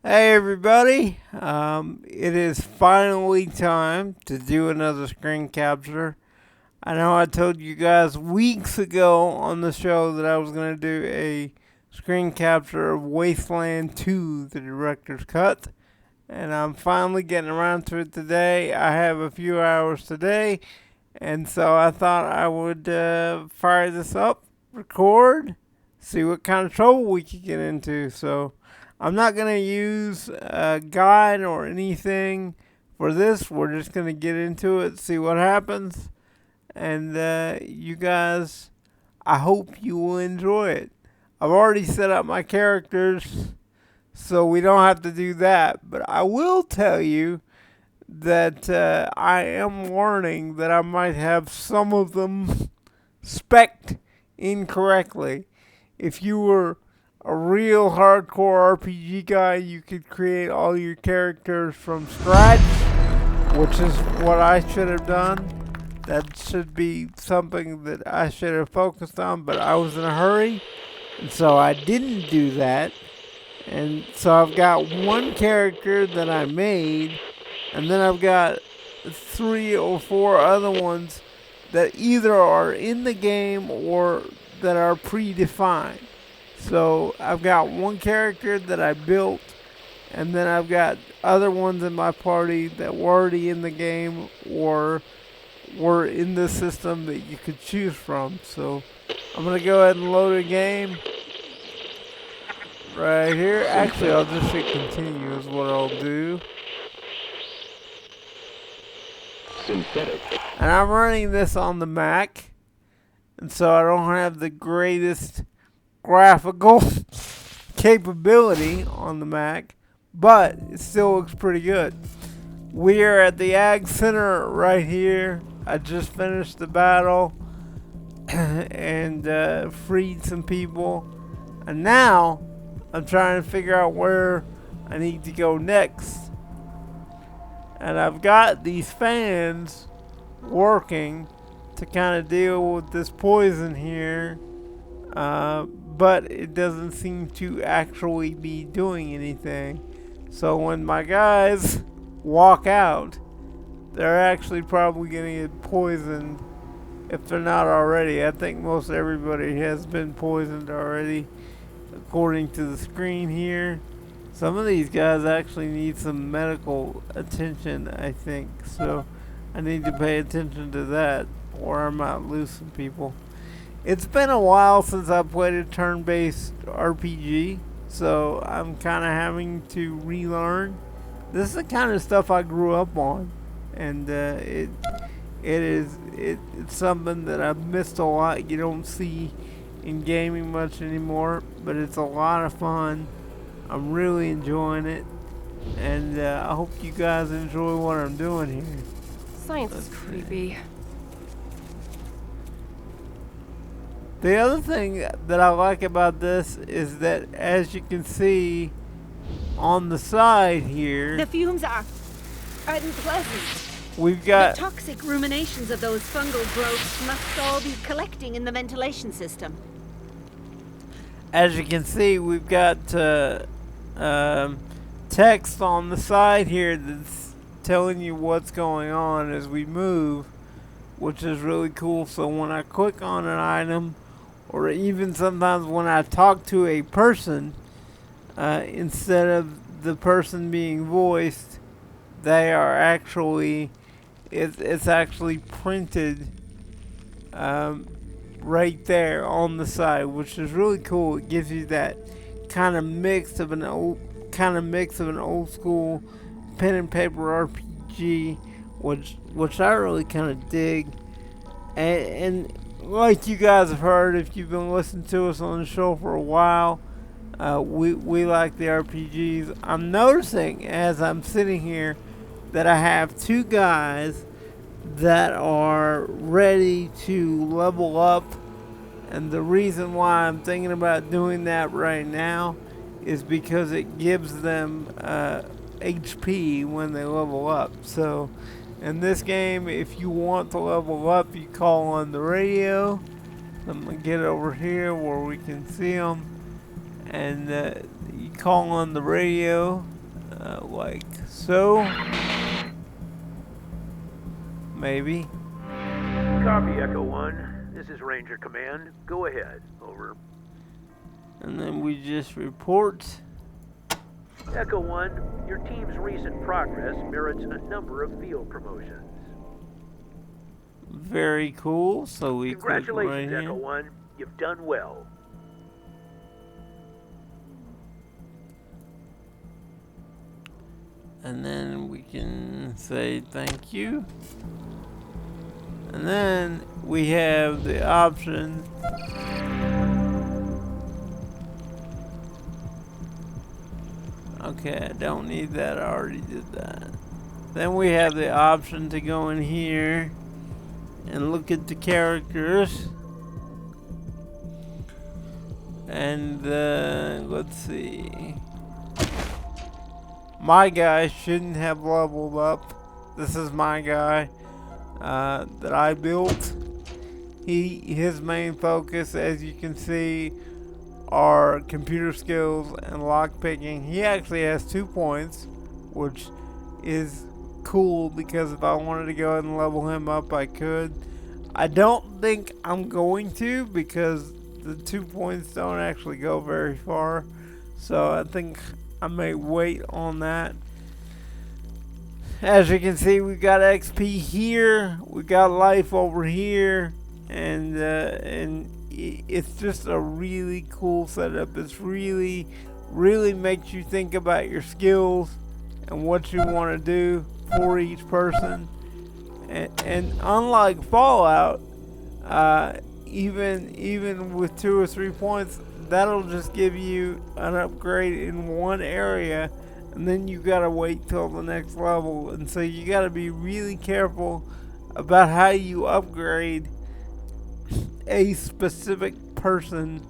Hey everybody, it is finally time to do another screen capture. I know I told you guys weeks ago on the show that I was going to do a screen capture of Wasteland 2, the director's cut, and I'm finally getting around to it today. I have a few hours today, and so I thought I would fire this up, record, see what kind of trouble we could get into. So I'm not going to use a guide or anything for this. We're just going to get into it, see what happens. And you guys, I hope you will enjoy it. I've already set up my characters, so we don't have to do that. But I will tell you that I am learning that I might have some of them spec'd incorrectly. If you were a real hardcore RPG guy, you could create all your characters from scratch, which is what I should have done. That should be something that I should have focused on, but I was in a hurry, and so I didn't do that. And so I've got one character that I made, and then I've got 3 or 4 other ones that either are in the game or that are predefined. So I've got one character that I built, and then I've got other ones in my party that were already in the game or were in the system that you could choose from. So I'm going to go ahead and load a game right here. Actually, I'll just hit continue is what I'll do. Synthetic. And I'm running this on the Mac, and so I don't have the greatest graphical capability on the Mac, but it still looks pretty good. We are at the Ag Center right here. I just finished the battle and freed some people, and now I'm trying to figure out where I need to go next. And I've got these fans working to kind of deal with this poison here, but it doesn't seem to actually be doing anything. So when my guys walk out, they're actually probably going to get poisoned if they're not already. I think most everybody has been poisoned already, according to the screen here. Some of these guys actually need some medical attention, I think. So I need to pay attention to that, or I might lose some people. It's been a while since I played a turn-based RPG, so I'm kind of having to relearn. This is the kind of stuff I grew up on, and it's something that I've missed a lot. You don't see in gaming much anymore, but it's a lot of fun. I'm really enjoying it, and I hope you guys enjoy what I'm doing here. Science is creepy. The other thing that I like about this is that, as you can see on the side here, The fumes are unpleasant. we've The got toxic ruminations of those fungal growths must all be collecting in the ventilation system. as you can see, we've got text on the side here that's telling you what's going on as we move, which is really cool. So when I click on an item, or even sometimes when I talk to a person, instead of the person being voiced, they are actually, it's actually printed right there on the side, which is really cool. It gives you that kind of mix of an old school pen and paper RPG, which I really kind of dig. And like you guys have heard, if you've been listening to us on the show for a while, we like the RPGs. I'm noticing as I'm sitting here that I have 2 guys that are ready to level up, and the reason why I'm thinking about doing that right now is because it gives them HP when they level up. So in this game, if you want to level up, you call on the radio. I'm going to get over here where we can see them, and you call on the radio, like so. Maybe. Copy, Echo 1. This is Ranger Command. Go ahead. Over. And then we just report. Echo 1, your team's recent progress merits a number of field promotions. Very cool. So we click right Congratulations, here. Echo 1. You've done well. And then we can say thank you. And then we have the option okay, I don't need that, I already did that. Then we have the option to go in here and look at the characters. And let's see. My guy shouldn't have leveled up. This is my guy that I built. His main focus, as you can see, are computer skills and lockpicking. He actually has 2 points, which is cool because if I wanted to go ahead and level him up, I could. I don't think I'm going to because the 2 points don't actually go very far. So I think I may wait on that. As you can see, we got XP here, we got life over here, and it's just a really cool setup. It's really makes you think about your skills and what you want to do for each person. And unlike Fallout, even with 2 or 3 points, that'll just give you an upgrade in one area, and then you gotta wait till the next level. And so you gotta be really careful about how you upgrade a specific person.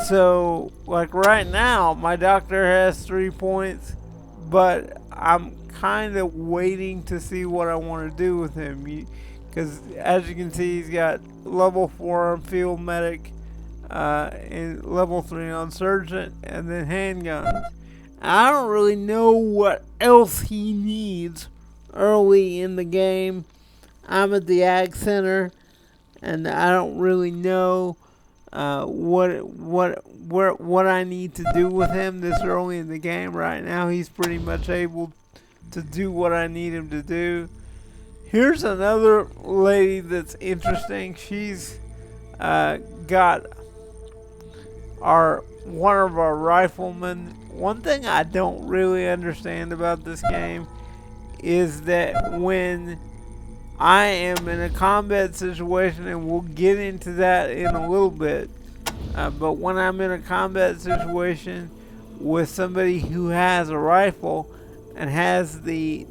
So like right now my doctor has 3 points, but I'm kind of waiting to see what I want to do with him, because as you can see, he's got level 4 on field medic, and level 3 on surgeon, and then handguns. I don't really know what else he needs early in the game. I'm at the Ag Center, and I don't really know what I need to do with him this early in the game. Right now, he's pretty much able to do what I need him to do. Here's another lady that's interesting. She's got one of our riflemen. One thing I don't really understand about this game is that when I am in a combat situation, and we'll get into that in a little bit, but when I'm in a combat situation with somebody who has a rifle and has the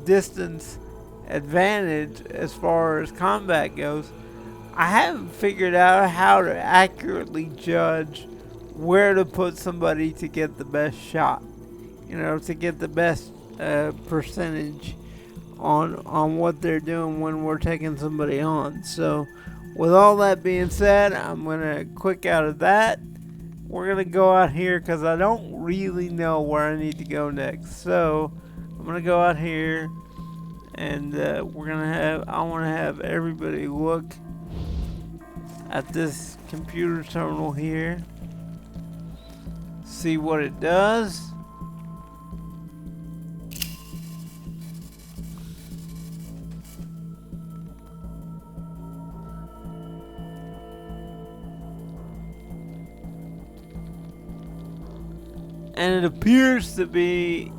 distance advantage as far as combat goes, I haven't figured out how to accurately judge where to put somebody to get the best shot, to get the best percentage on what they're doing when we're taking somebody on. So with all that being said, I'm gonna click out of that. We're gonna go out here because I don't really know where I need to go next. So I'm gonna go out here, and I want to have everybody look at this computer terminal here, see what it does. And it appears to be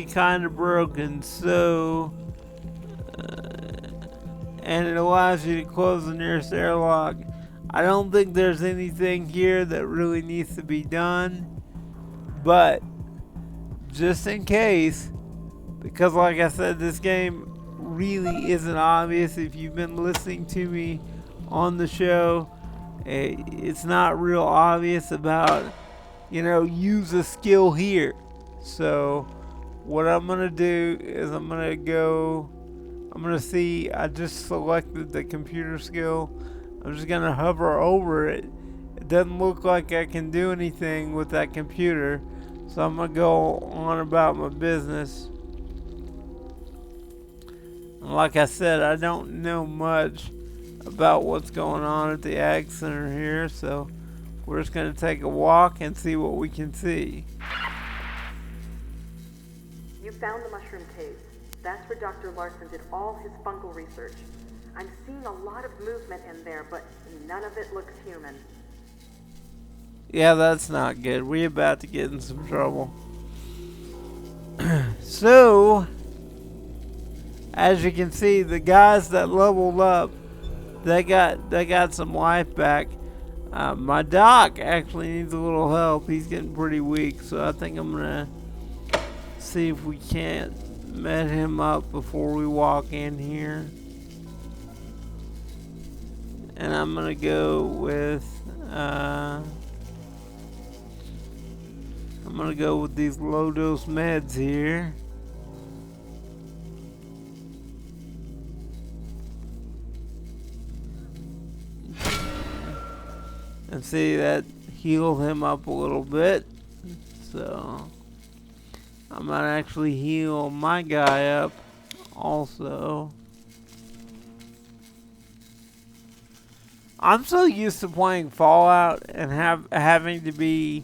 kind of broken. So and it allows you to close the nearest airlock. I don't think there's anything here that really needs to be done, but just in case, because like I said, this game really isn't obvious. If you've been listening to me on the show, it's not real obvious about, use a skill here. So what I'm gonna do is I'm gonna see, I just selected the computer skill. I'm just gonna hover over it, It doesn't look like I can do anything with that computer, so I'm gonna go on about my business. And like I said, I don't know much about what's going on at the Ag Center here, so we're just gonna take a walk and see what we can see. You found the mushroom cave. That's where Dr. Larson did all his fungal research. I'm seeing a lot of movement in there, but none of it looks human. Yeah, that's not good. We're about to get in some trouble. So, as you can see, the guys that leveled up, they got some life back. My doc actually needs a little help. He's getting pretty weak, so I think I'm gonna see if we can't med him up before we walk in here. And I'm gonna go with these low dose meds here. And see, that healed him up a little bit. So I'm gonna actually heal my guy up also. I'm so used to playing Fallout and having to be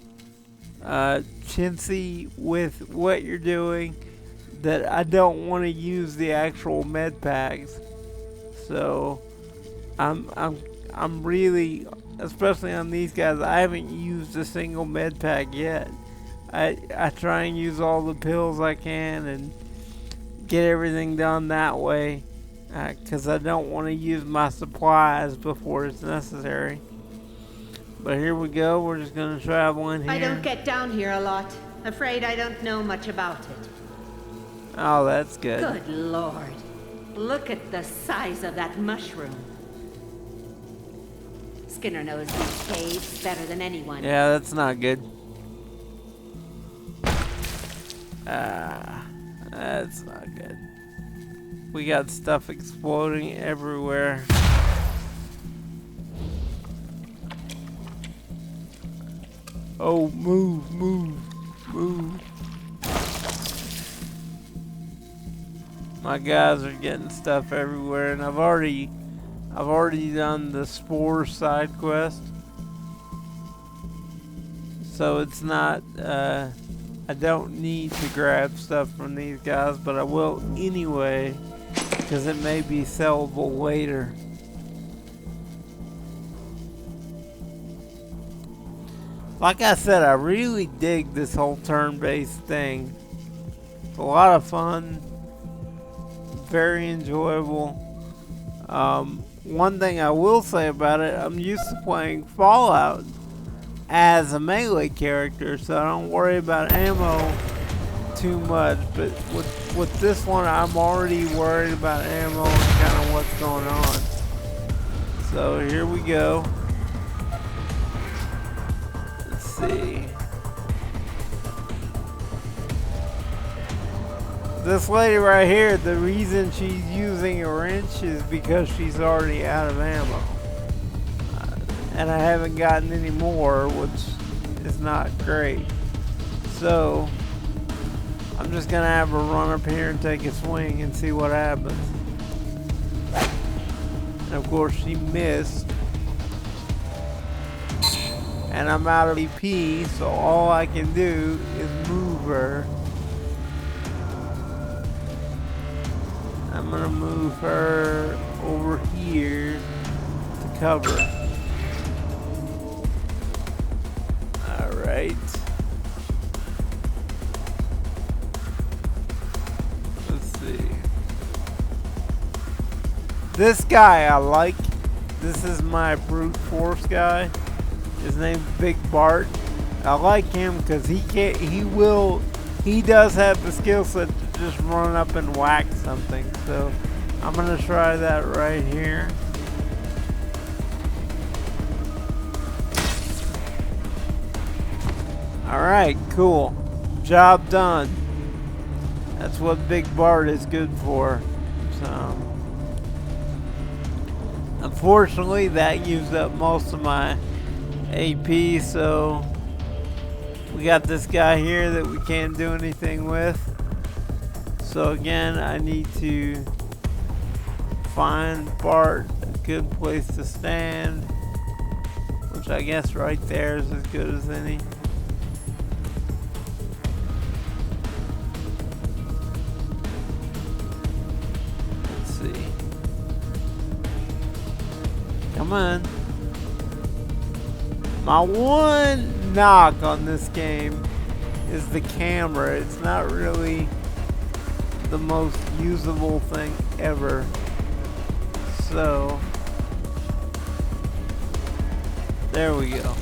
chintzy with what you're doing that I don't want to use the actual med packs. So I'm really, especially on these guys, I haven't used a single med pack yet. I try and use all the pills I can and get everything done that way, because I don't want to use my supplies before it's necessary. But here we go, we're just going to travel in here. I don't get down here a lot. Afraid I don't know much about it. Oh, that's good. Good Lord. Look at the size of that mushroom. Skinner knows these caves better than anyone. Yeah, that's not good. That's not good. We got stuff exploding everywhere. Oh, move, move, move. My guys are getting stuff everywhere, and I've already done the Spore side quest. So it's not, I don't need to grab stuff from these guys, but I will anyway, because it may be sellable later. Like I said, I really dig this whole turn-based thing. It's a lot of fun, very enjoyable. One thing I will say about it, I'm used to playing Fallout as a melee character, so I don't worry about ammo too much. But with this one, I'm already worried about ammo and kind of what's going on. So here we go. Let's see. This lady right here, the reason she's using a wrench is because she's already out of ammo. And I haven't gotten any more, which is not great. So, I'm just going to have her run up here and take a swing and see what happens. And of course she missed. And I'm out of EP, so all I can do is move her. I'm gonna move her over here to cover. Alright. Let's see. This guy I like. This is my brute force guy. His name's Big Bart. I like him because he does have the skill set to just run up and whack something. So I'm gonna try that right here. Alright, cool. Job done. That's what Big Bart is good for. So unfortunately that used up most of my AP, so we got this guy here that we can't do anything with. So again, I need to find Bart a good place to stand, which I guess right there is as good as any. Let's see. Come on. My one knock on this game is the camera. It's not really the most usable thing ever. So, there we go.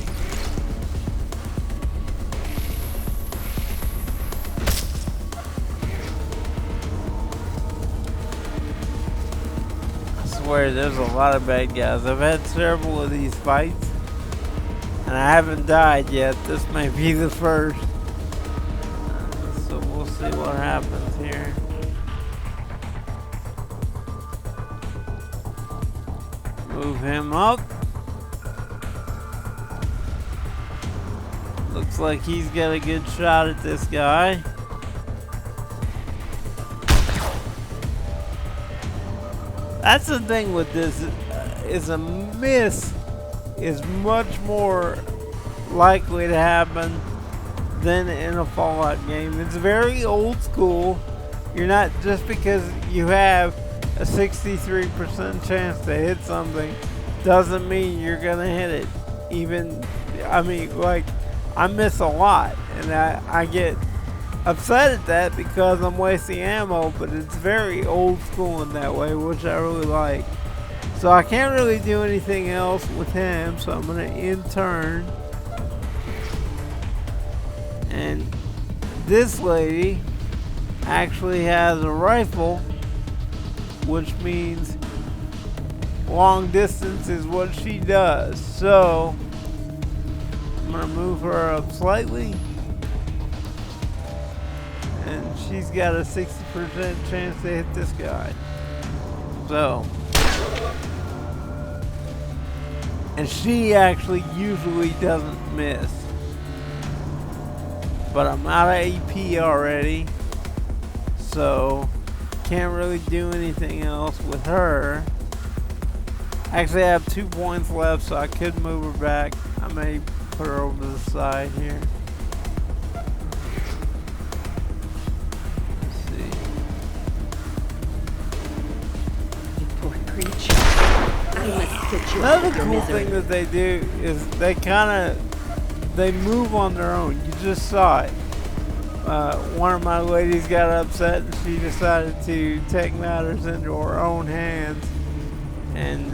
I swear there's a lot of bad guys. I've had several of these fights and I haven't died yet. This may be the first. So we'll see what happens here. Move him up. Looks like he's got a good shot at this guy. That's the thing with this, is a miss is much more likely to happen than in a Fallout game. It's very old school. You're not, just because you have a 63% chance to hit something doesn't mean you're gonna hit it. Even, I mean, like, I miss a lot and I get upset at that because I'm wasting ammo, but it's very old school in that way, which I really like. So I can't really do anything else with him, so I'm gonna end turn. And this lady actually has a rifle, which means long distance is what she does. So I'm gonna move her up slightly, and she's got a 60% chance to hit this guy. So, and she actually usually doesn't miss. But I'm out of AP already, so can't really do anything else with her. Actually, I have 2 points left, so I could move her back. I may put her over to the side here. Let's see. You poor creature. I must get you out Another of your cool misery. thing that they do is they move on their own. You just saw it. One of my ladies got upset and she decided to take matters into her own hands, and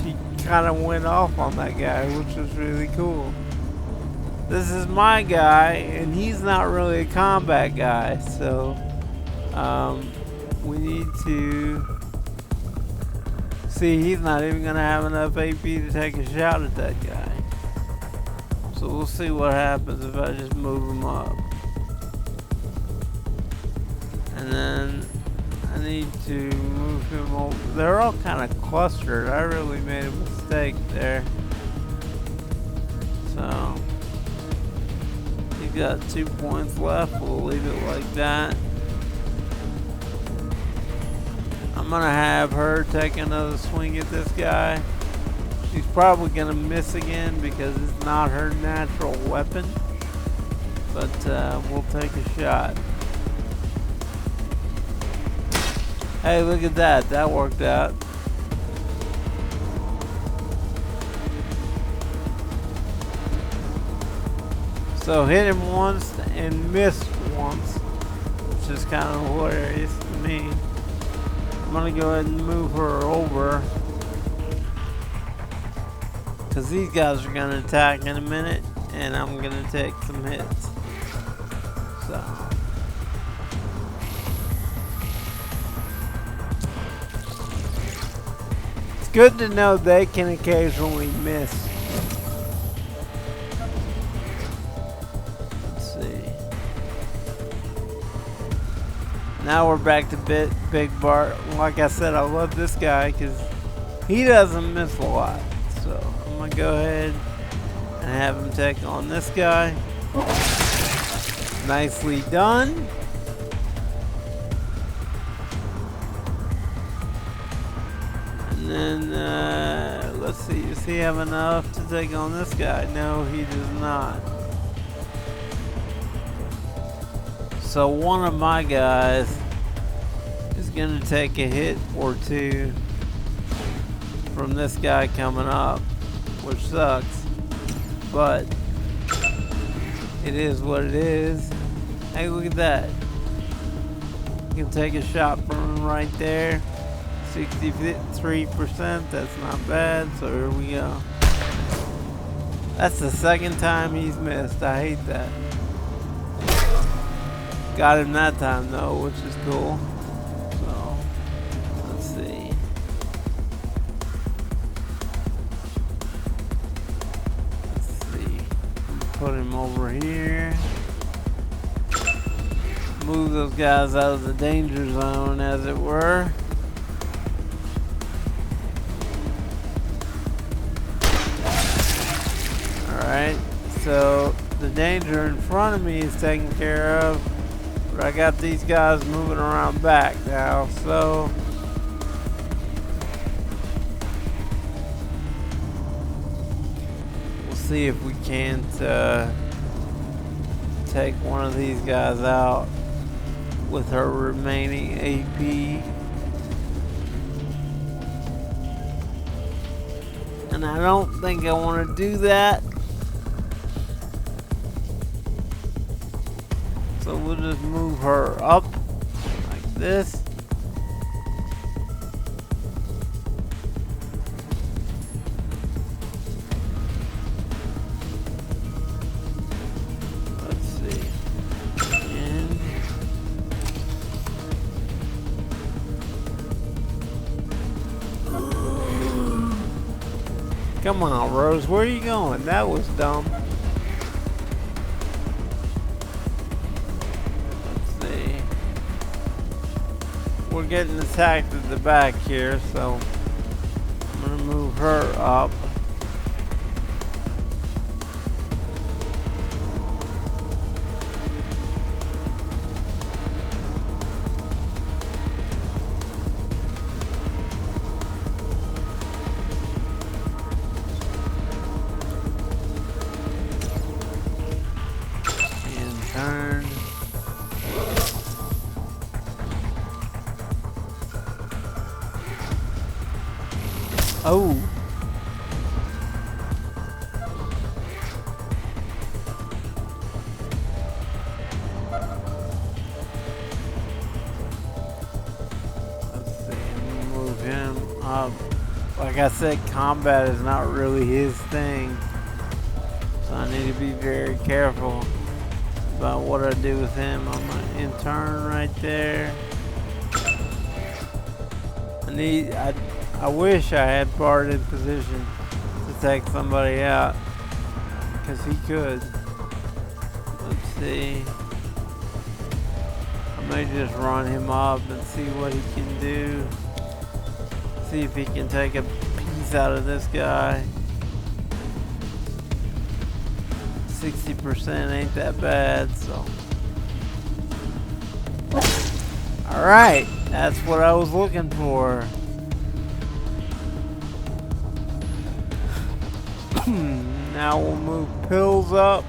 she kind of went off on that guy, which was really cool. This is my guy, and he's not really a combat guy, so we need to see. He's not even gonna have enough AP to take a shot at that guy. So we'll see what happens if I just move him up. And then I need to move him over. They're all kind of clustered. I really made a mistake there. So he's got 2 points left. We'll leave it like that. I'm gonna have her take another swing at this guy. She's probably gonna miss again because it's not her natural weapon, but we'll take a shot. Hey, look at that. That worked out. So hit him once and missed once, which is kind of hilarious to me. I'm gonna go ahead and move her over, because these guys are gonna attack in a minute and I'm gonna take some hits. So it's good to know they can occasionally miss. Let's see. Now we're back to Big Bart. Like I said, I love this guy because he doesn't miss a lot. So I'm gonna go ahead have him take on this guy. Nicely done. And then, let's see, does he have enough to take on this guy? No, he does not. So one of my guys is gonna take a hit or two from this guy coming up, which sucks, but it is what it is. Hey, look at that. You can take a shot from him right there. 63%, that's not bad, so here we go. That's the second time he's missed. I hate that. Got him that time though, which is cool. So, let's see. Put him over here. Move those guys out of the danger zone, as it were. Alright, so the danger in front of me is taken care of. But I got these guys moving around back now, so we'll see if we can't take one of these guys out with her remaining AP. And I don't think I want to do that. So we'll just move her up like this. Let's see. And come on, Rose, where are you going? That was dumb. We're getting attacked at the back here, so I'm gonna move her up. And turn. Oh. Let's see, move him up. Like I said, combat is not really his thing. So I need to be very careful about what I do with him. I'm gonna intern right there. I wish I had Bart in position to take somebody out, because he could. Let's see. I may just run him up and see what he can do. See if he can take a piece out of this guy. 60% ain't that bad, so. Alright, that's what I was looking for. Now we'll move pills up.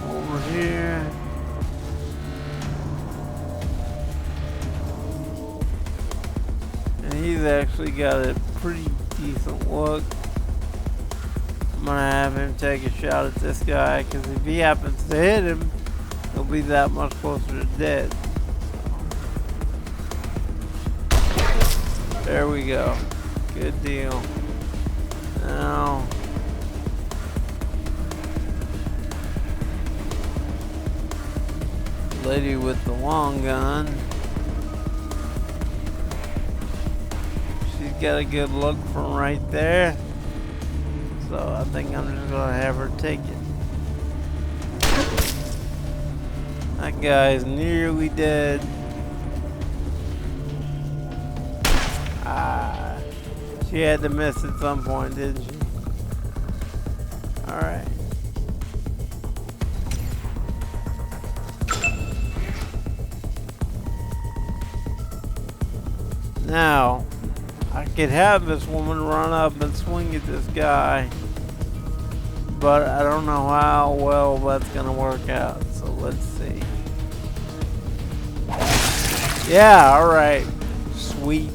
Over here. And he's actually got a pretty decent look. I'm gonna have him take a shot at this guy, because if he happens to hit him, he'll be that much closer to dead. There we go. Good deal. Now, lady with the long gun. She's got a good look from right there. So I think I'm just gonna have her take it. That guy's nearly dead. She had to miss at some point, didn't she? Alright. Now, I could have this woman run up and swing at this guy, but I don't know how well that's gonna work out, so let's see. Yeah, alright. Sweet.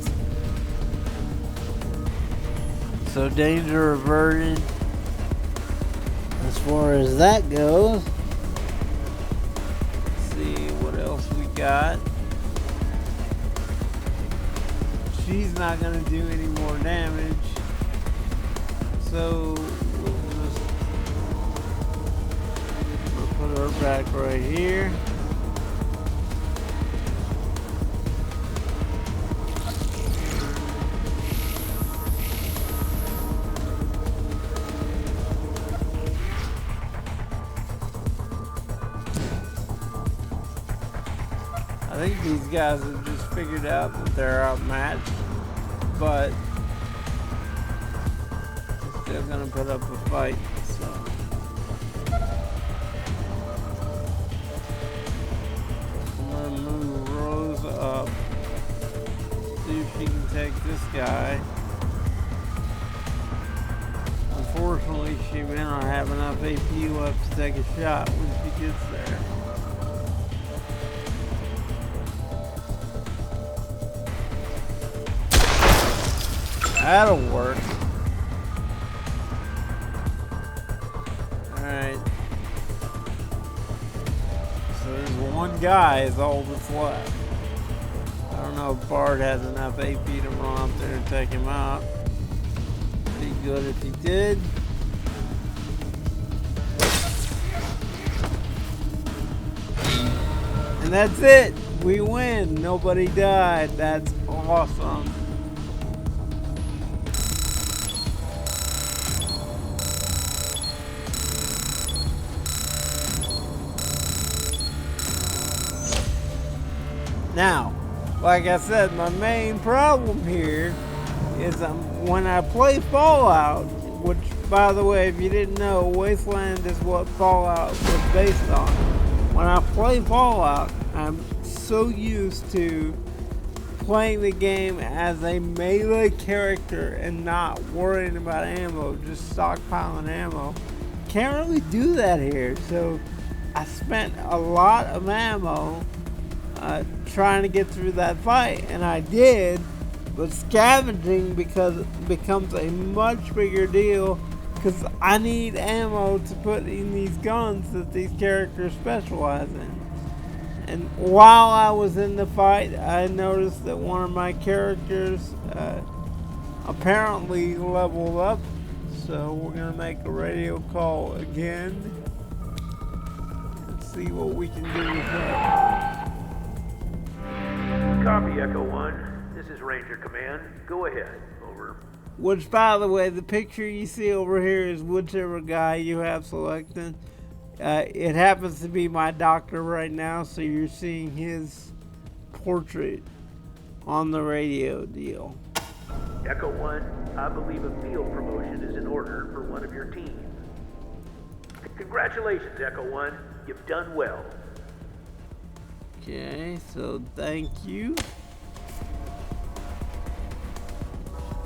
So danger averted. As far as that goes. Let's see what else we got. She's not gonna do any more damage. So we'll put her back right here. I think these guys have just figured out that they're outmatched, but they're still gonna put up a fight, so. I'm gonna move Rose up, see if she can take this guy. Unfortunately, she may not have enough AP left to take a shot when she gets there. That'll work. Alright. So there's one guy is all that's left. I don't know if Bard has enough AP to run up there and take him out. Be good if he did. And that's it. We win. Nobody died. That's awesome. Now, like I said, my main problem here is when I play Fallout, which, by the way, if you didn't know, Wasteland is what Fallout was based on. When I play Fallout, I'm so used to playing the game as a melee character and not worrying about ammo, just stockpiling ammo. Can't really do that here, so I spent a lot of ammo trying to get through that fight, and I did, but scavenging becomes a much bigger deal because I need ammo to put in these guns that these characters specialize in. And while I was in the fight, I noticed that one of my characters apparently leveled up, so we're gonna make a radio call again and see what we can do with her. Copy, Echo 1. This is Ranger Command. Go ahead. Over. Which, by the way, the picture you see over here is whichever guy you have selected. It happens to be my doctor right now, so you're seeing his portrait on the radio deal. Echo 1, I believe a field promotion is in order for one of your teams. Congratulations, Echo 1. You've done well. Okay, so thank you.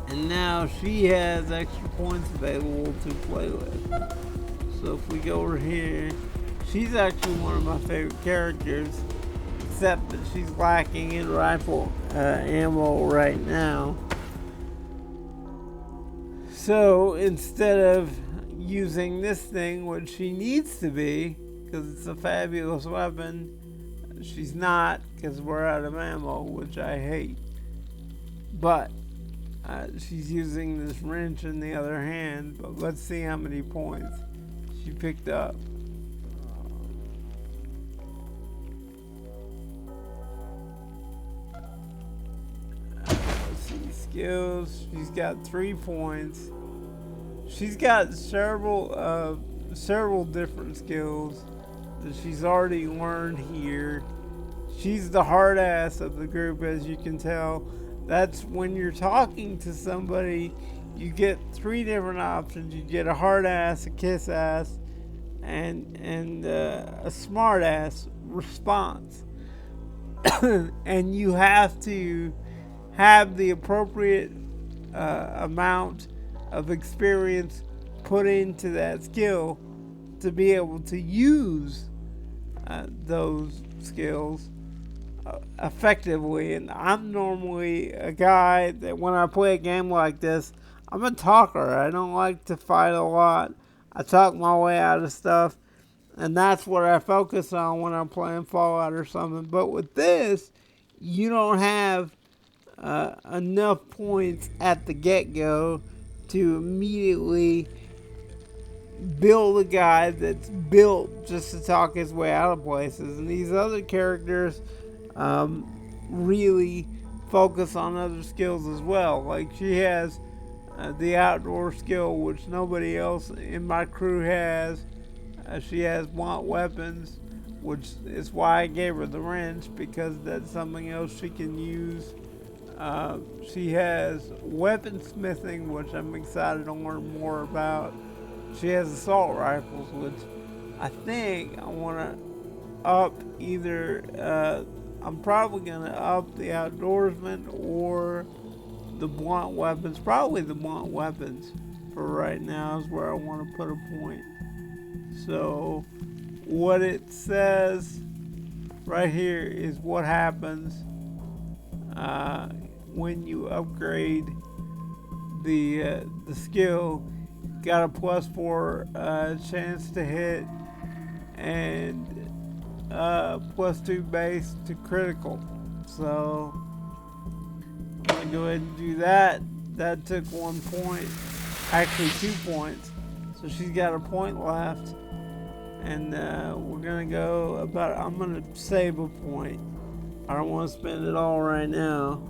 And now she has extra points available to play with. So if we go over here, she's actually one of my favorite characters, except that she's lacking in rifle ammo right now. So instead of using this thing, which she needs to be, because it's a fabulous weapon, she's not, because we're out of ammo, which I hate. But she's using this wrench in the other hand. But let's see how many points she picked up. Let's see, skills. She's got 3 points. She's got several different skills that she's already learned here. She's the hard ass of the group, as you can tell. That's when you're talking to somebody, you get 3 different options. You get a hard ass, a kiss ass, and a smart ass response. And you have to have the appropriate amount of experience put into that skill to be able to use those skills effectively. And I'm normally a guy that when I play a game like this, I'm a talker. I don't like to fight a lot. I talk my way out of stuff, and that's what I focus on when I'm playing Fallout or something. But with this, you don't have enough points at the get-go to immediately build a guy that's built just to talk his way out of places. And these other characters really focus on other skills as well. Like she has the outdoor skill, which nobody else in my crew has. She has blunt weapons, which is why I gave her the wrench, because that's something else she can use. She has weaponsmithing, which I'm excited to learn more about. She has assault rifles, which I think I want to up either. I'm probably going to up the outdoorsman or the blunt weapons. Probably the blunt weapons for right now is where I want to put a point. So what it says right here is what happens when you upgrade the skill. Got a +4 chance to hit and +2 base to critical. So I'm gonna go ahead and do that. That took 1 point, actually 2 points. So she's got a point left, and we're gonna go about. I'm gonna save a point. I don't want to spend it all right now,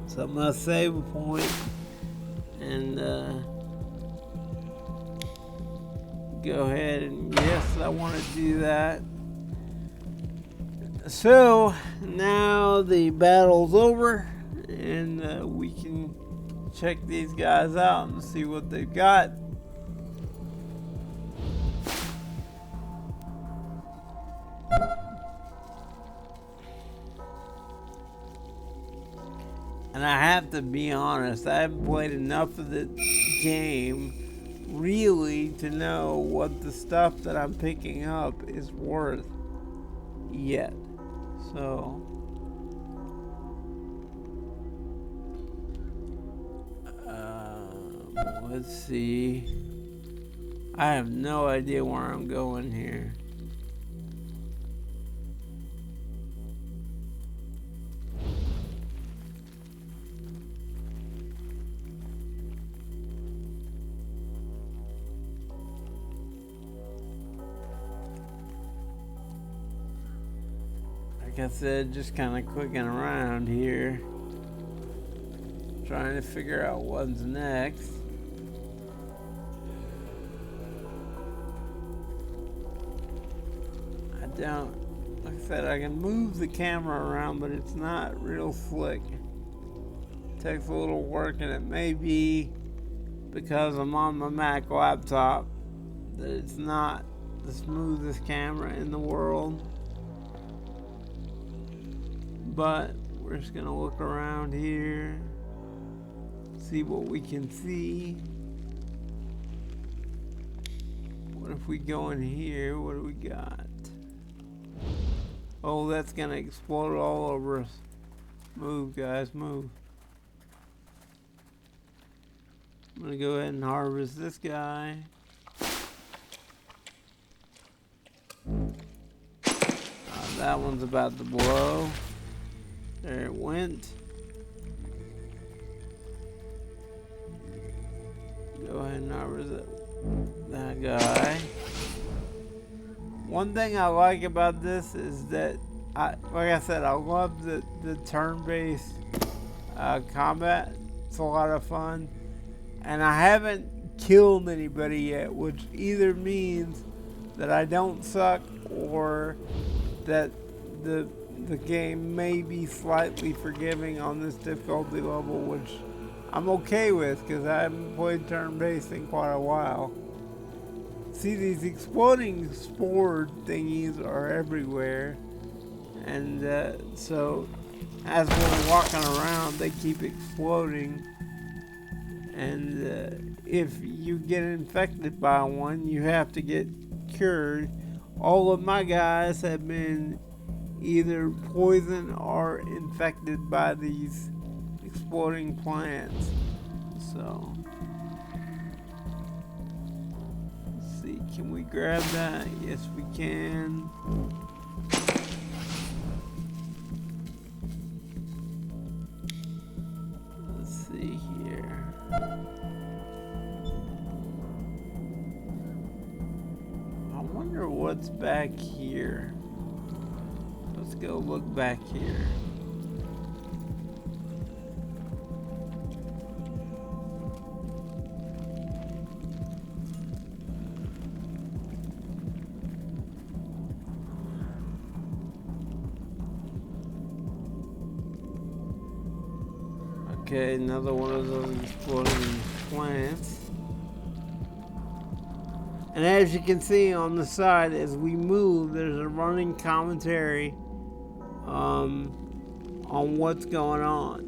so I'm gonna save a point and go ahead and yes, I want to do that. So now the battle's over, and we can check these guys out and see what they've got. And I have to be honest, I haven't played enough of the game really to know what the stuff that I'm picking up is worth yet. So let's see. I have no idea where I'm going here. Like I said, just kind of clicking around here, trying to figure out what's next. Like I said, I can move the camera around, but it's not real slick. It takes a little work, and it may be because I'm on my Mac laptop that it's not the smoothest camera in the world. But we're just gonna look around here, see what we can see. What if we go in here? What do we got? Oh, that's gonna explode all over us. Move, guys, move. I'm gonna go ahead and harvest this guy. That one's about to blow. There it went. Go ahead and harvest that guy. One thing I like about this is that, like I said, I love the turn-based combat. It's a lot of fun. And I haven't killed anybody yet, which either means that I don't suck or that the the game may be slightly forgiving on this difficulty level, which I'm okay with because I haven't played turn-based in quite a while. See, these exploding spore thingies are everywhere, and so as we're walking around, they keep exploding. And if you get infected by one, you have to get cured. All of my guys have been either poisoned or infected by these exploding plants. So, let's see, can we grab that? Yes, we can. Let's see here. I wonder what's back here. Let's go look back here. Okay, another one of those exploding plants. And as you can see on the side, as we move, there's a running commentary on what's going on.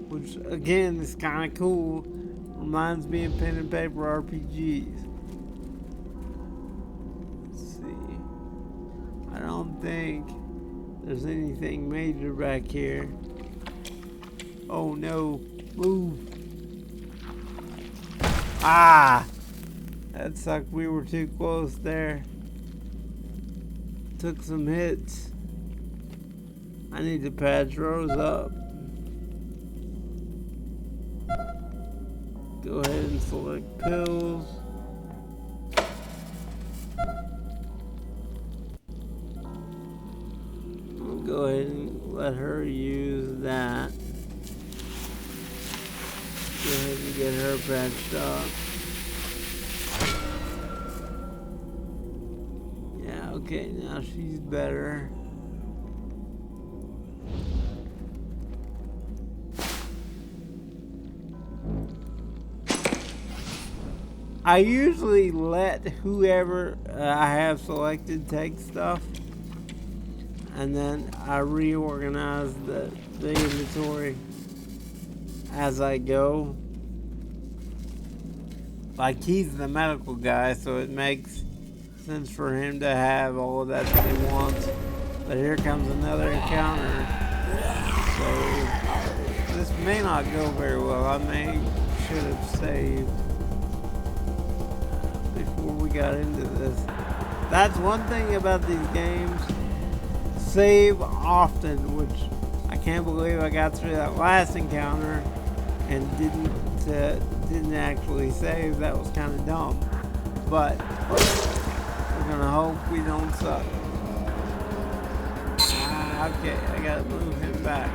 Which, again, is kind of cool. Reminds me of pen and paper RPGs. Let's see. I don't think there's anything major back here. Oh no, move. Ah! That sucked, we were too close there. Took some hits. I need to patch Rose up. Go ahead and select pills. I'll go ahead and let her use that. Go ahead and get her patched up. Yeah, okay, now she's better. I usually let whoever I have selected take stuff, and then I reorganize the inventory as I go. Like, he's the medical guy, so it makes sense for him to have all of that he wants. But here comes another encounter. So this may not go very well. I should have saved before we got into this. That's one thing about these games. Save often, which I can't believe I got through that last encounter and didn't actually save. That was kind of dumb. But we're gonna hope we don't suck. Okay, I gotta move him back.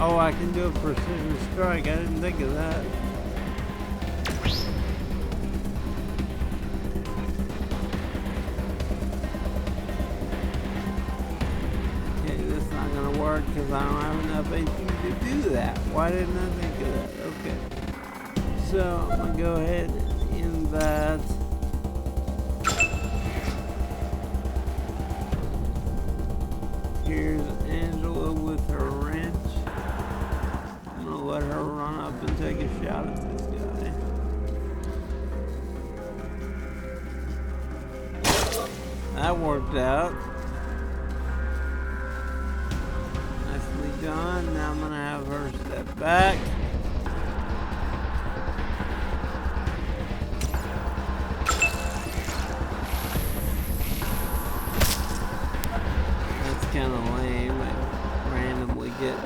Oh, I can do a precision strike. I didn't think of that. Okay, this is not going to work because I don't have enough HP to do that. Why didn't I think of that? Okay. So, I'm going to go ahead and end that. Here's Angela with her wrench. I'm gonna let her run up and take a shot at this guy. That worked out. Nicely done. Now I'm gonna have her step back. Kind of lame. I randomly get.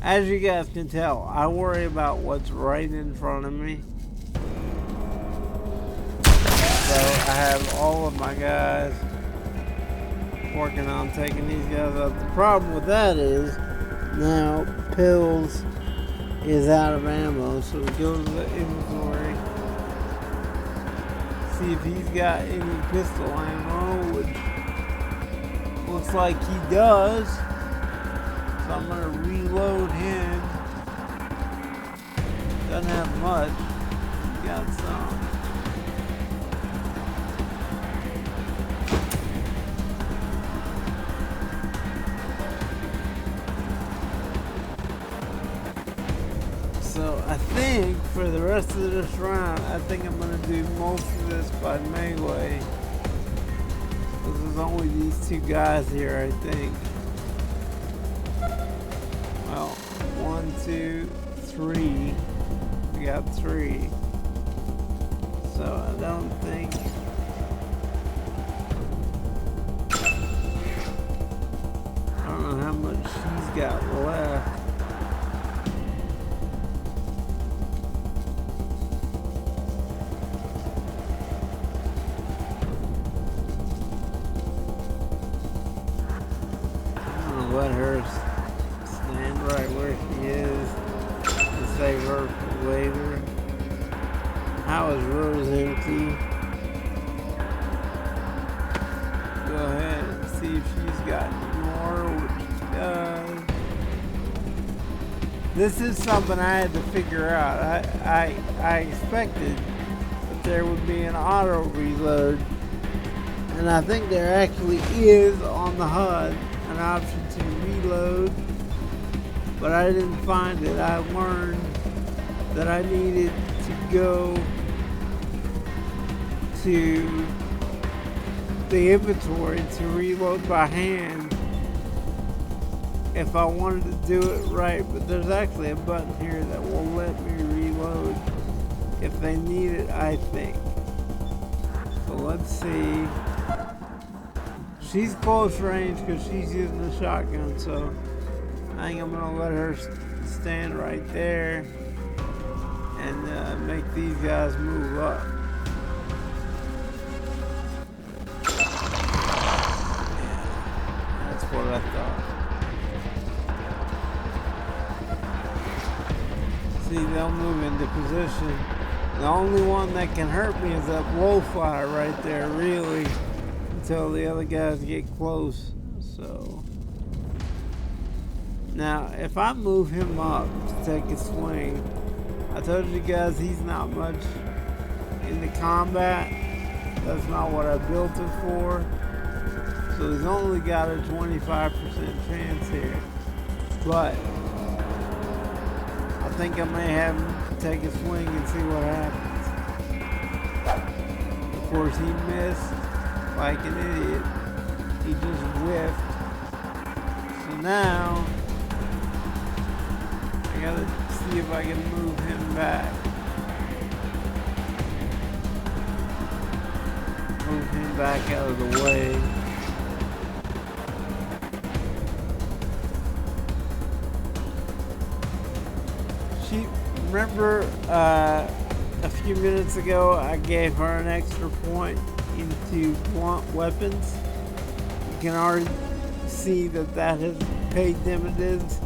As you guys can tell, I worry about what's right in front of me. have all of my guys working on taking these guys out. The problem with that is now Pills is out of ammo, so we go to the inventory, see if he's got any pistol ammo, which looks like he does. So I'm gonna reload him. Doesn't have much. He got some. So I think for the rest of this round, I think I'm gonna do most of this by melee. Because there's only these two guys here, I think. Well, 1, 2, 3. We got 3. So I don't think. I don't know how much she's got left. Let her stand right where she is and save her for later. How is Rose empty? Go ahead and see if she's got any more, which she does. This is something I had to figure out. I expected that there would be an auto reload, and I think there actually is on the HUD an option to reload, but I didn't find it. I learned that I needed to go to the inventory to reload by hand if I wanted to do it right, but there's actually a button here that will let me reload if they need it, I think. So let's see. She's close range because she's using the shotgun, so I think I'm gonna let her stand right there and make these guys move up. That's what I thought. See, they'll move into position. The only one that can hurt me is that blowfly right there, really. Until the other guys get close. So now if I move him up to take a swing, I told you guys he's not much into combat. That's not what I built it for. So he's only got a 25% chance here. But I think I may have him take a swing and see what happens. Of course he missed. Like an idiot. He just whiffed. So now I gotta see if I can move him back. Move him back out of the way. She, remember a few minutes ago I gave her an extra point into blunt weapons? You can already see that has paid dividends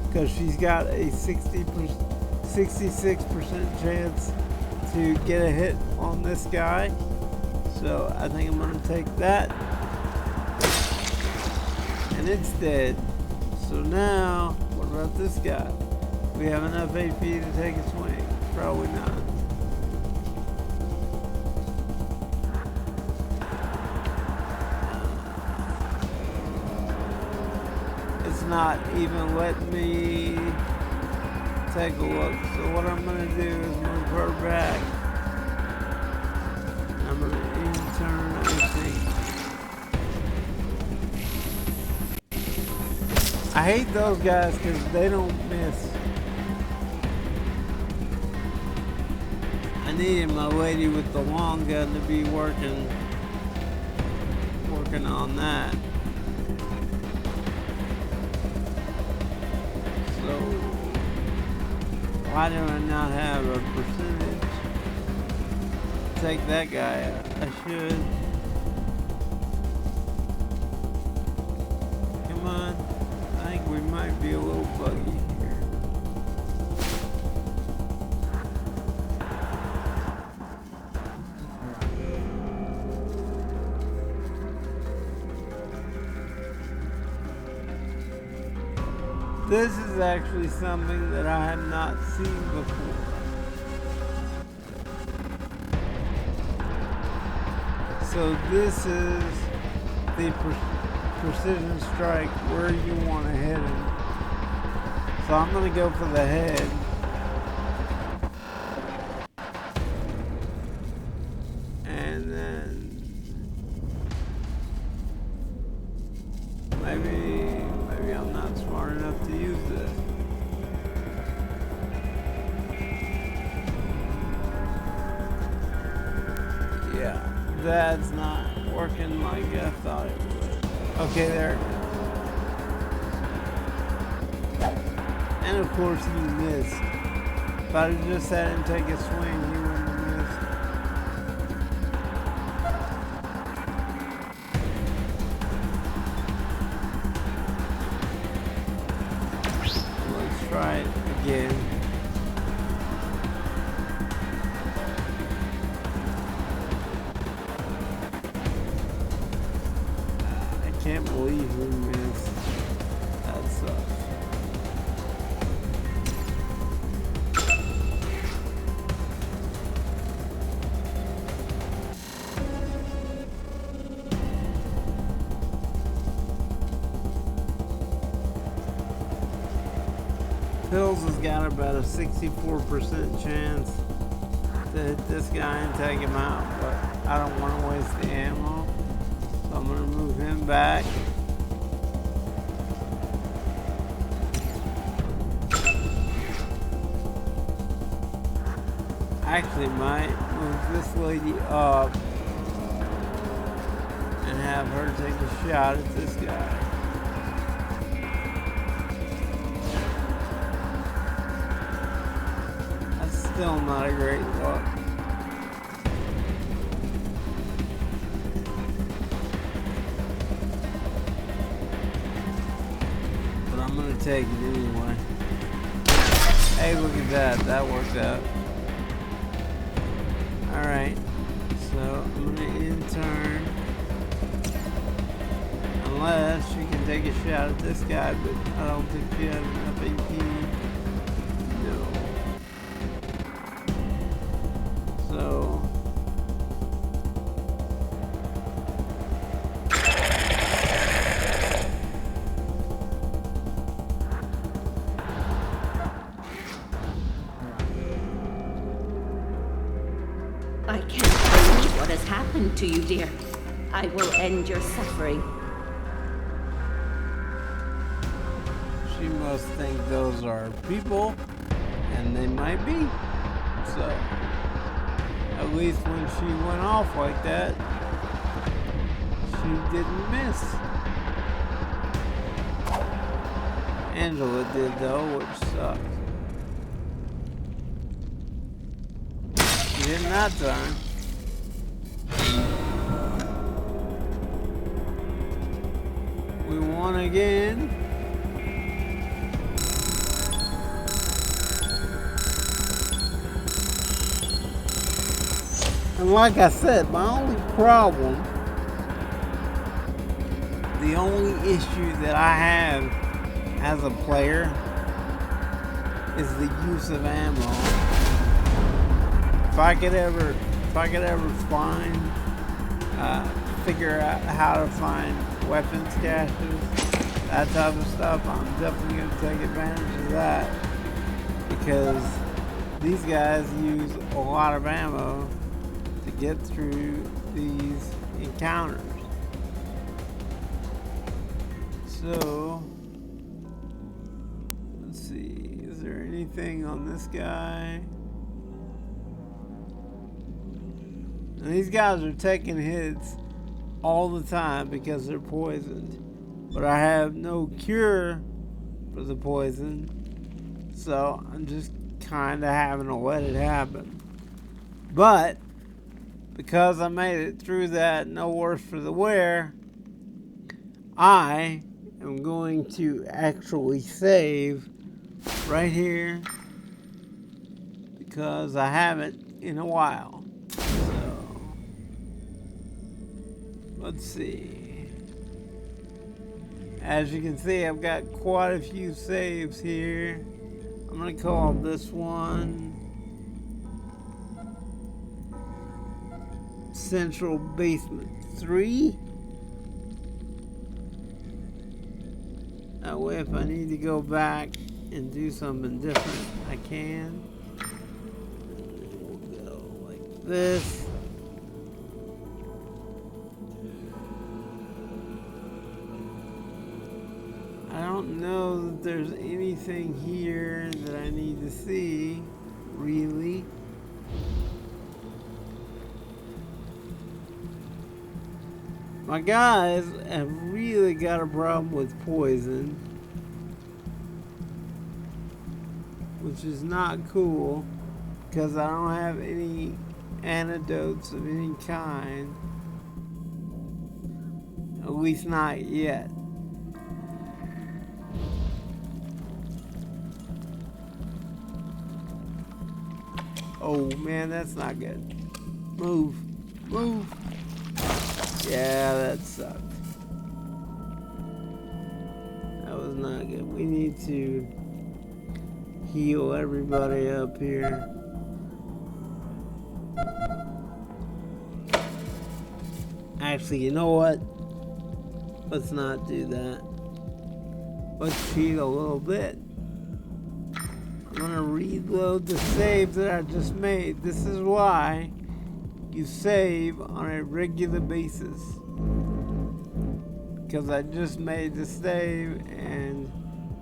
because she's got a 66% chance to get a hit on this guy. So I think I'm going to take that. And it's dead. So now, what about this guy? We have enough AP to take a swing? Probably not. Not even letting me take a look. So what I'm going to do is move her back. I'm going to in-turn, I think. I hate those guys because they don't miss. I needed my lady with the long gun to be working on that. Why do I not have a percentage? take that guy out. I should. Come on. I think we might be a little buggy here. This is actually something that I have not seen before. So this is the precision strike where you want to hit him. So I'm going to go for the head. And then maybe I'm not smart enough to use this. Yeah. That's not working like I thought it would. Okay, there it goes. And of course he missed. If I had just had him take a swing, he wouldn't have missed. Let's try it again. I can't believe we missed. That sucks. Pills has got about a 64% chance to hit this guy and take him out, but I don't want to waste the ammo. So I'm going to move him back. Actually might move this lady up and have her take a shot at this guy. That's still not a great look. But I'm gonna take it anyway. Hey, look at that. That worked out. Alright, so I'm gonna in-turn. Unless she can take a shot at this guy, but I don't think she has enough AP. No. So I can't believe what has happened to you, dear. I will end your suffering. she must think those are people, and they might be. So, at least when she went off like that, she didn't miss. Angela did though, which sucks. She didn't that time. We won again. And like I said, my only problem, the only issue that I have as a player is the use of ammo. If I could ever find, figure out how to find weapons caches, that type of stuff, I'm definitely going to take advantage of that, because these guys use a lot of ammo to get through these encounters. So, let's see, is there anything on this guy? And these guys are taking hits all the time because they're poisoned. But I have no cure for the poison, so I'm just kind of having to let it happen. But because I made it through that no worse for the wear, I am going to actually save right here because I haven't in a while. So, let's see. As you can see, I've got quite a few saves here. I'm going to call this one Central Basement 3. That way if I need to go back and do something different, I can. We'll go like this. I don't know that there's anything here that I need to see, really. My guys have really got a problem with poison, which is not cool because I don't have any antidotes of any kind, at least not yet. Oh man, that's not good. Move, move. Yeah, that sucked. That was not good. We need to heal everybody up here. Actually, you know what? Let's not do that. Let's cheat a little bit. I'm gonna reload the save that I just made. This is why you save on a regular basis, because I just made the save and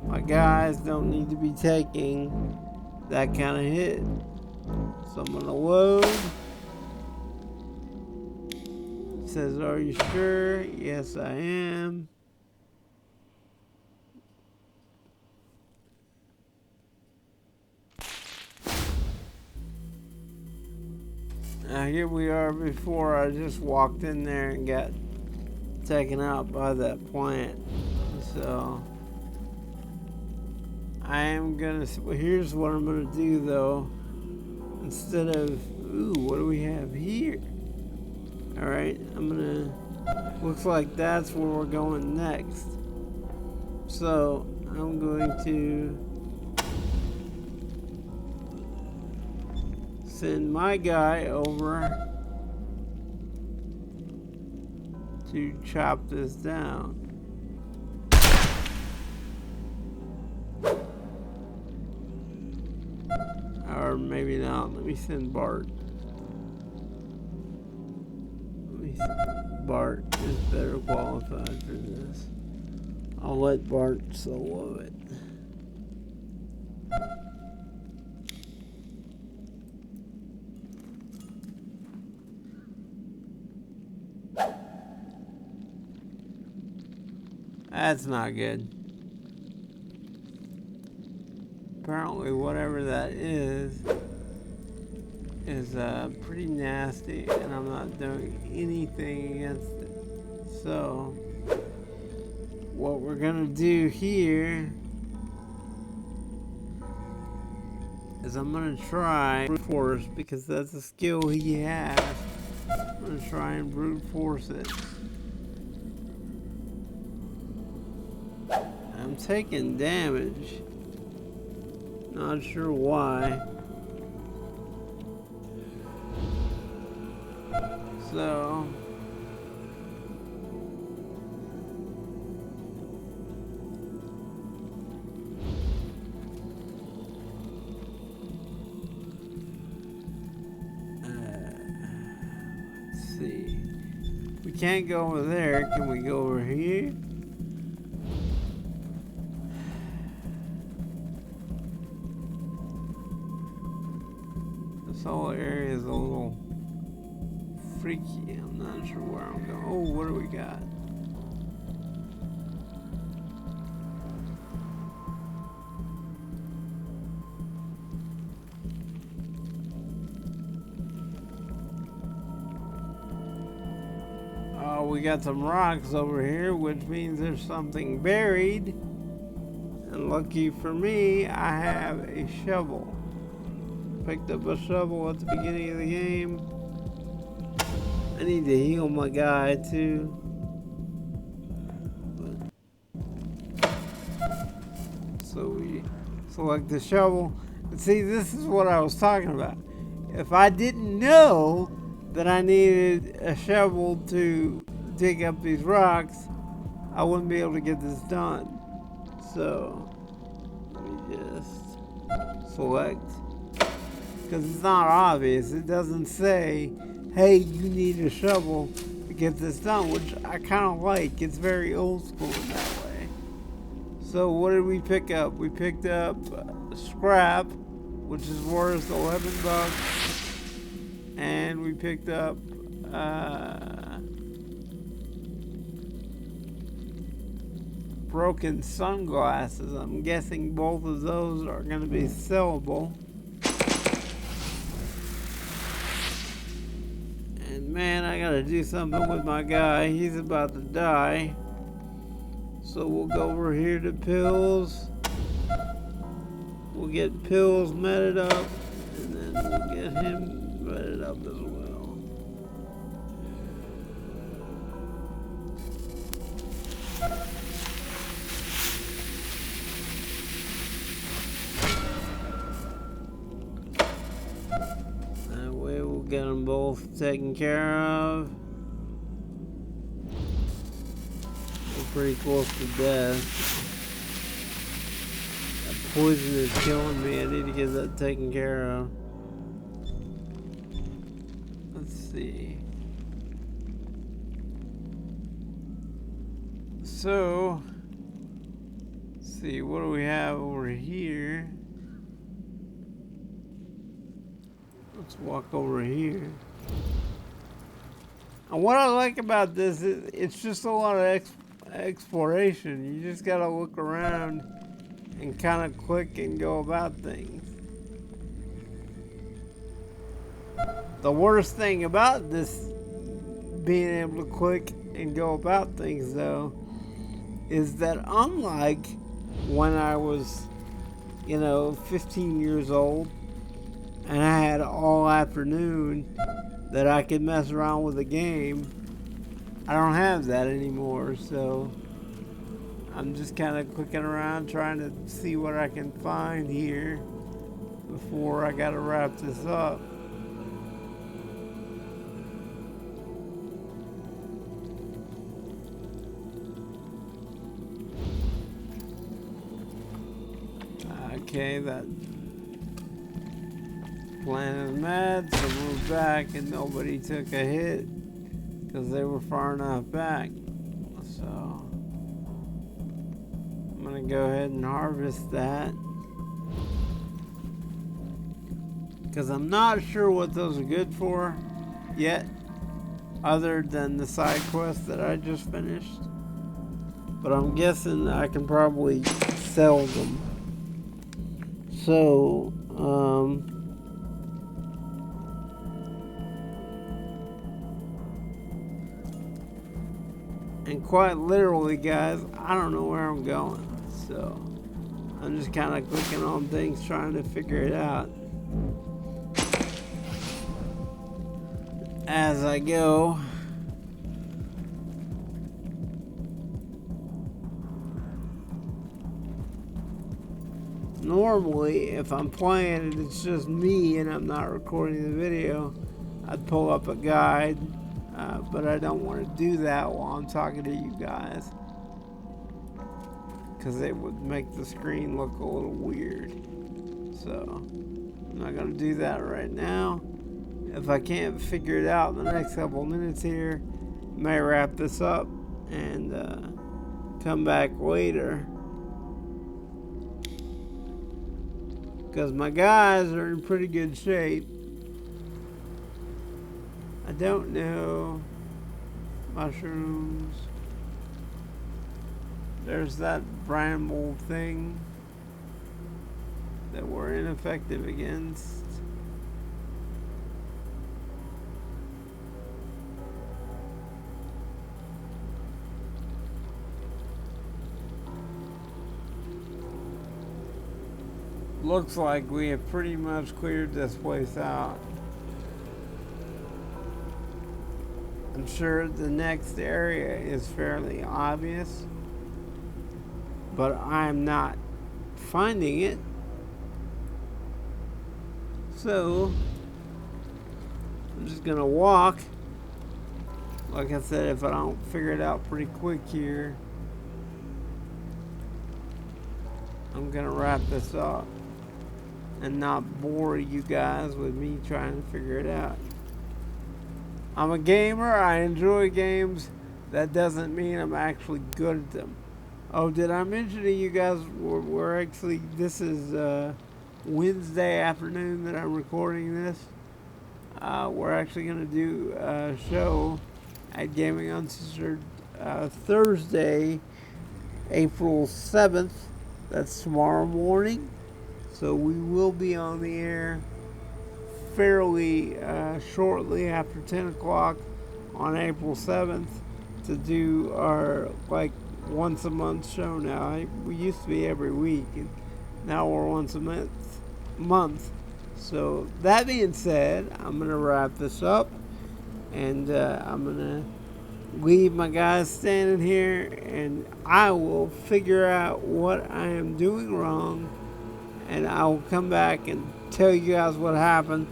my guys don't need to be taking that kind of hit. So I'm gonna load. It says, are you sure? Yes, I am. Now here we are before I just walked in there and got taken out by that plant. So I am gonna, well, here's what I'm gonna do though. Instead of, ooh, what do we have here? Alright, I'm gonna, looks like that's where we're going next. So I'm going to send my guy over to chop this down. Or maybe not. Let me send Bart. Bart is better qualified for this. I'll let Bart solo it. That's not good. Apparently whatever that is pretty nasty and I'm not doing anything against it. So what we're gonna do here is I'm gonna try brute force, because that's a skill he has. I'm gonna try and brute force it. I'm taking damage. Not sure why. So let's see. We can't go over there. Can we go over here? This whole area is a little freaky. I'm not sure where I'm going. Oh, what do we got? we got some rocks over here, which means there's something buried. And lucky for me, I have a shovel. Picked up a shovel at the beginning of the game. I need to heal my guy too. So we select the shovel. And see, this is what I was talking about. If I didn't know that I needed a shovel to dig up these rocks, I wouldn't be able to get this done. So, let me just select. Because it's not obvious. It doesn't say, hey, you need a shovel to get this done, which I kind of like. It's very old school in that way. So what did we pick up? We picked up scrap, which is worth 11 bucks. And we picked up broken sunglasses. I'm guessing both of those are going to be sellable. And man, I got to do something with my guy. He's about to die. So we'll go over here to pills. We'll get pills meted up. And then we'll get him meted up as well. That way we'll get them both taken care of. We're pretty close to death. That poison is killing me. I need to get that taken care of. Let's see. So, let's see, what do we have over here? Let's walk over here. And what I like about this is it's just a lot of exploration. You just gotta look around and kind of click and go about things. The worst thing about this being able to click and go about things though is that unlike when I was 15 years old and I had all afternoon that I could mess around with the game, I don't have that anymore. So I'm just kind of clicking around trying to see what I can find here before I gotta wrap this up. Okay, that plant is mad, so we're back and nobody took a hit because they were far enough back. So I'm gonna go ahead and harvest that because I'm not sure what those are good for yet, other than the side quest that I just finished. But I'm guessing I can probably sell them. So, and quite literally, guys, I don't know where I'm going. So, I'm just kind of clicking on things, trying to figure it out as I go. Normally, if I'm playing and it's just me and I'm not recording the video, I'd pull up a guide, but I don't want to do that while I'm talking to you guys because it would make the screen look a little weird. So, I'm not going to do that right now. If I can't figure it out in the next couple of minutes here, I may wrap this up and come back later. Because my guys are in pretty good shape. I don't know. Mushrooms. There's that bramble thing that we're ineffective against. looks like we have pretty much cleared this place out. I'm sure the next area is fairly obvious, but I'm not finding it. So I'm just gonna walk. Like I said, if I don't figure it out pretty quick here, I'm gonna wrap this up and not bore you guys with me trying to figure it out. I'm a gamer. I enjoy games. That doesn't mean I'm actually good at them. Oh, did I mention to you guys we're actually, this is Wednesday afternoon that I'm recording this. We're actually going to do a show at Gaming Uncensored Thursday, April 7th. That's tomorrow morning. So we will be on the air fairly shortly after 10 o'clock on April 7th to do our like once a month show now. We used to be every week, and now we're once a month. So that being said, I'm going to wrap this up, and I'm going to leave my guys standing here, and I will figure out what I am doing wrong, and I will come back and tell you guys what happened.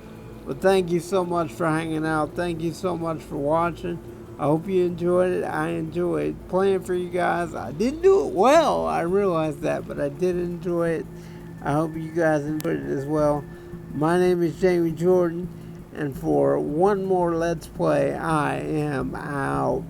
But thank you so much for hanging out. Thank you so much for watching. I hope you enjoyed it. I enjoyed playing for you guys. I didn't do it well, I realized that, but I did enjoy it. I hope you guys enjoyed it as well. My name is Jamie Jordan, and for one more Let's Play, I am out.